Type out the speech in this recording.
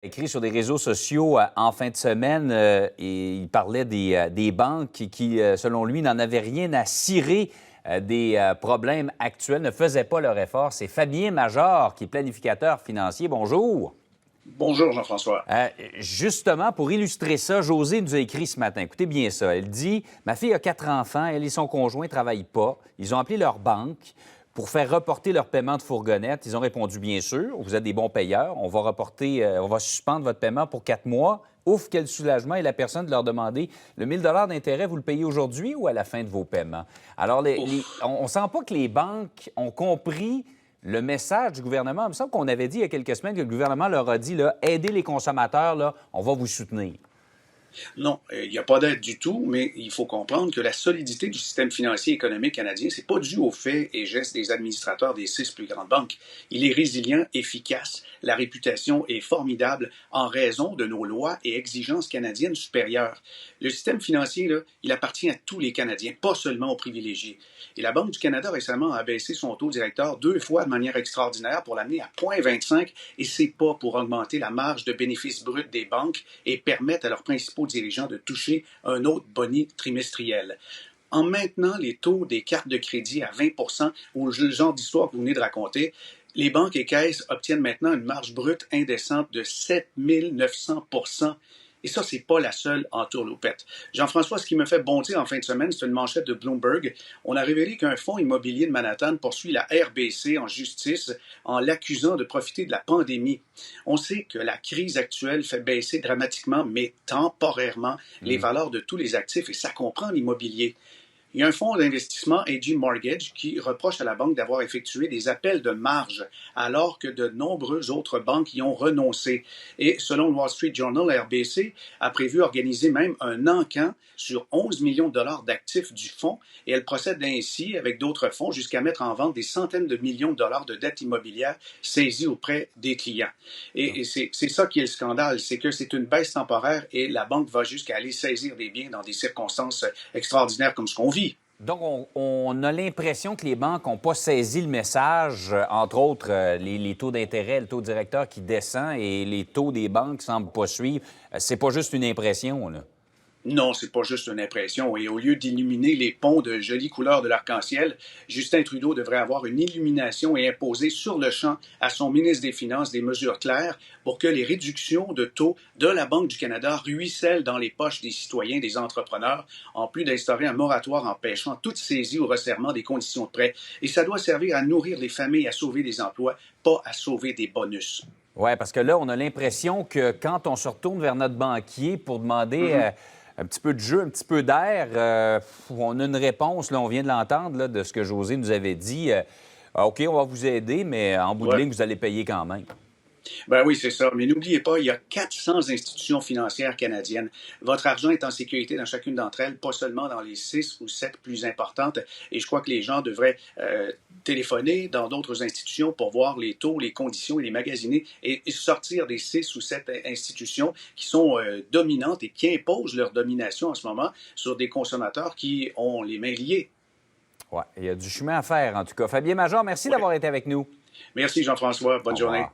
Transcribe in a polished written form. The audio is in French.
Écrit sur des réseaux sociaux en fin de semaine et il parlait des banques qui, selon lui, n'en avaient rien à cirer des problèmes actuels, ne faisaient pas leur effort. C'est Fabien Major qui est planificateur financier. Bonjour. Bonjour, Jean-François. Justement, pour illustrer ça, Josée nous a écrit ce matin. Écoutez bien ça. Elle dit « Ma fille a 4 enfants, elle et son conjoint ne travaillent pas. Ils ont appelé leur banque pour faire reporter leur paiement de fourgonnette. Ils ont répondu, bien sûr, vous êtes des bons payeurs, on va suspendre votre paiement pour 4 mois. Ouf, quel soulagement! Et la personne de leur demander, le 1 000 d'intérêt, vous le payez aujourd'hui ou à la fin de vos paiements? Alors, on ne sent pas que les banques ont compris le message du gouvernement. Il me semble qu'on avait dit il y a quelques semaines que le gouvernement leur a dit, là, aidez les consommateurs, là, on va vous soutenir. Non, il n'y a pas d'aide du tout, mais il faut comprendre que la solidité du système financier et économique canadien, c'est pas dû aux faits et gestes des administrateurs des 6 plus grandes banques. Il est résilient, efficace, la réputation est formidable en raison de nos lois et exigences canadiennes supérieures. Le système financier, là, il appartient à tous les Canadiens, pas seulement aux privilégiés. Et la Banque du Canada récemment a baissé son taux directeur 2 fois de manière extraordinaire pour l'amener à 0,25 et c'est pas pour augmenter la marge de bénéfice brut des banques et permettre à leurs principaux dirigeants de toucher un autre boni trimestriel. En maintenant les taux des cartes de crédit à 20 ou le genre d'histoire que vous venez de raconter, les banques et caisses obtiennent maintenant une marge brute indécente de 7 900 %. Et ça, c'est pas la seule entourloupette. Jean-François, ce qui me fait bondir en fin de semaine, c'est une manchette de Bloomberg. On a révélé qu'un fonds immobilier de Manhattan poursuit la RBC en justice en l'accusant de profiter de la pandémie. On sait que la crise actuelle fait baisser dramatiquement, mais temporairement, les valeurs de tous les actifs, et ça comprend l'immobilier. Il y a un fonds d'investissement, AG Mortgage, qui reproche à la banque d'avoir effectué des appels de marge, alors que de nombreuses autres banques y ont renoncé. Et selon le Wall Street Journal, la RBC a prévu organiser même un encan sur 11 millions de dollars d'actifs du fonds, et elle procède ainsi avec d'autres fonds jusqu'à mettre en vente des centaines de millions de dollars de dettes immobilières saisies auprès des clients. Et c'est ça qui est le scandale, c'est que c'est une baisse temporaire et la banque va jusqu'à aller saisir des biens dans des circonstances extraordinaires comme ce qu'on vit. Donc, on a l'impression que les banques n'ont pas saisi le message, entre autres, les taux d'intérêt, le taux directeur qui descend et les taux des banques semblent pas suivre. C'est pas juste une impression, là. Non, c'est pas juste une impression. Et au lieu d'illuminer les ponts de jolies couleurs de l'arc-en-ciel, Justin Trudeau devrait avoir une illumination et imposer sur le champ à son ministre des Finances des mesures claires pour que les réductions de taux de la Banque du Canada ruissellent dans les poches des citoyens, des entrepreneurs, en plus d'instaurer un moratoire empêchant toute saisie ou resserrement des conditions de prêt. Et ça doit servir à nourrir les familles, à sauver des emplois, pas à sauver des bonus. Oui, parce que là, on a l'impression que quand on se retourne vers notre banquier pour demander un petit peu de jeu, un petit peu d'air, on a une réponse, là, on vient de l'entendre, là, de ce que Josée nous avait dit. OK, on va vous aider, mais en bout de ligne, vous allez payer quand même. Ben oui, c'est ça. Mais n'oubliez pas, il y a 400 institutions financières canadiennes. Votre argent est en sécurité dans chacune d'entre elles, pas seulement dans les 6 ou 7 plus importantes. Et je crois que les gens devraient téléphoner dans d'autres institutions pour voir les taux, les conditions et les magasiner et sortir des 6 ou 7 institutions qui sont dominantes et qui imposent leur domination en ce moment sur des consommateurs qui ont les mains liées. Oui, il y a du chemin à faire, en tout cas. Fabien Major, merci d'avoir été avec nous. Merci, Jean-François. Bonne journée.